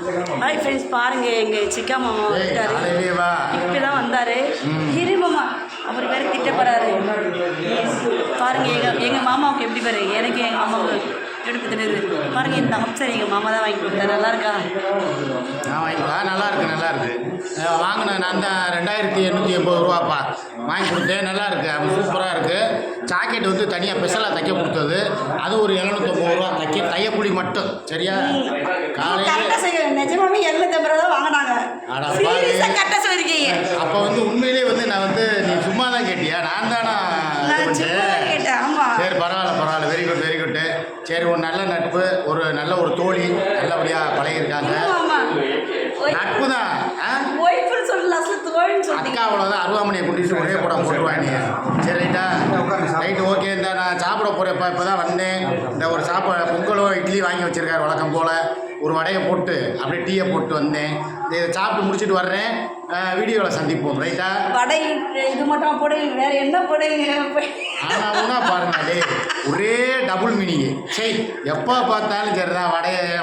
Hi friends, பாருங்க எங்கள் சிக்கா மாமா வந்துட்டாரு. இப்போ தான் வந்தார். இரு மாமா, அவர் வேறு திட்ட போகிறாரு. பாருங்க எங்கள் மாமாவுக்கு எப்படி பாரு, எனக்கு எங்கள் மாமாவுக்கு எடுப்பு தெரியுது. பாருங்க, இந்த அம்சர் எங்கள் மாமா தான் வாங்கி கொடுத்தாரு. நல்லா இருக்கா? நான் வாங்கிக்கலாம். நல்லா இருக்கு. வாங்கினேன் நான் தான் 2880 ரூபாப்பா வாங்கி கொடுத்தேன். நல்லா இருக்குது, அது சூப்பராக இருக்குது. ஜாக்கெட் வந்து தனியாக ஸ்பெஷலாக தைக்க கொடுத்தது. அது ஒரு 750 ரூபா தையக்கூலி மட்டும். சரியா? காலையில் நிஜமாவே 750 ரூபா வாங்கினாங்க. அப்போ வந்து உண்மையிலே வந்து நான் வந்து நீ சும்மா தான் கேட்டியா? நான் தானா கேட்டேன். ஆமாம், சரி, பரவாயில்ல. Very good. சரி, ஒரு நல்ல நட்பு, ஒரு நல்ல ஒரு தோழி நல்லபடியாக பழகிருக்காங்க. நட்பு தான். அக்கா அவ்வளோதான். அருவாமனையை கூட்டிட்டு ஒரே படம் போட்டுருவாங்க. சரி, ரைட்டு ஓகே. இந்த நான் சாப்பிட போகிறேன்ப்பா. இப்போ தான் வந்தேன். இந்த ஒரு பொங்கலோ இட்லி வாங்கி வச்சுருக்காரு வழக்கம் போல். ஒரு வடையை போட்டு அப்படியே டீயை போட்டு வந்தேன். இதை சாப்பிட்டு முடிச்சுட்டு வர்றேன். வீடியோவில் சந்திப்போம். ரைட்டா? வடை இது மட்டும் போடு, வேறு என்ன போடு? ஆனால் பாருங்க, ஒரே டபுள் மீனிங்கு. சரி, எப்போ பார்த்தாலும் சரி தான்.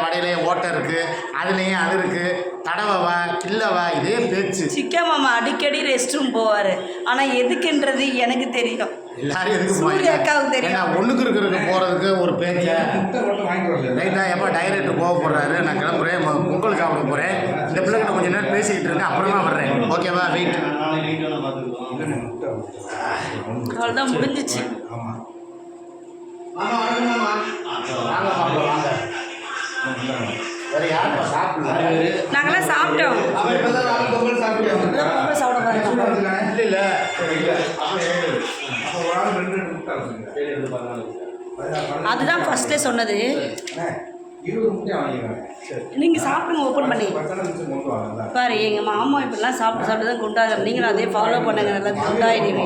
வடையிலே ஓட்டை இருக்குது, அதுலேயும் அது இருக்குது. தடவவா கில்லவா இதே பேச்சு. சிக்கா மாமா அடிக்கடி ரெஸ்ட் ரூம் போவார். ஆனால் எதுக்குன்றது எனக்கு தெரியும். எல்லாரும் எதுக்கு சூரிய அக்காவுக்கு தெரியும். ஒன்றுக்கு இருக்கிறதுக்கு போகிறதுக்கு ஒரு பேச்சு. ரைட்டா? எப்போ டைரக்டர் போக போடுறாரு. நான் கிளம்புறேன், பொங்கல் சாப்பிட போகிறேன். இந்த பிள்ளைகிட்ட கொஞ்சம் நேரம் பேசிக்கிட்டு இருக்கேன், அப்புறமா வர்றேன். ஓகேவா? வெயிட். அவ்வளோதான், முடிஞ்சிச்சு. நாங்களாம் சாப்பிட்டோம். அதுதான் ஃபர்ஸ்டே சொன்னது. நீங்கள் சாப்பிடுங்க, ஓப்பன் பண்ணி பாரு. எங்கள் மாமா இப்படிலாம் சாப்பிட்டு தான் குண்டாக. நீங்களும் அதே ஃபாலோ பண்ணுங்க, நல்லா குண்டாயிடுவீங்க.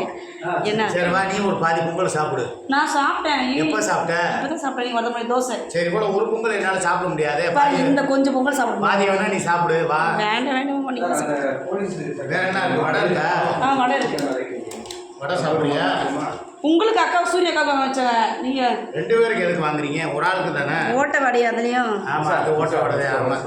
என்ன? நீ ஒரு பாதி பொங்கல் சாப்பிடு. நான் சாப்பிட்டேன். எப்போ சாப்பிட்டேன்? இப்போ தான் சாப்பிட்டேன். நீங்கள் வந்த மாதிரி தோசை. சரி, கூட ஒரு பொங்கல் என்னால் சாப்பிட முடியாது. இந்த கொஞ்சம் பொங்கல் சாப்பிடுங்க. பாதி வேணா நீ சாப்பிடு. வா. வேண்டாம். வேற என்ன இருக்கு? வடை இருக்கா? வடை இருக்கு. வடை சாப்பிடுறியா? உங்களுக்கு அக்கா சூரிய அக்கா வச்சாங்க. நீங்கள் 2 பேருக்கு எதுக்கு வாங்குறீங்க? ஒரு ஆளுக்கு தானே. ஓட்ட வடையா? அதுலேயும் ஆமாம், அது ஓட்ட வடை. ஆமாம்.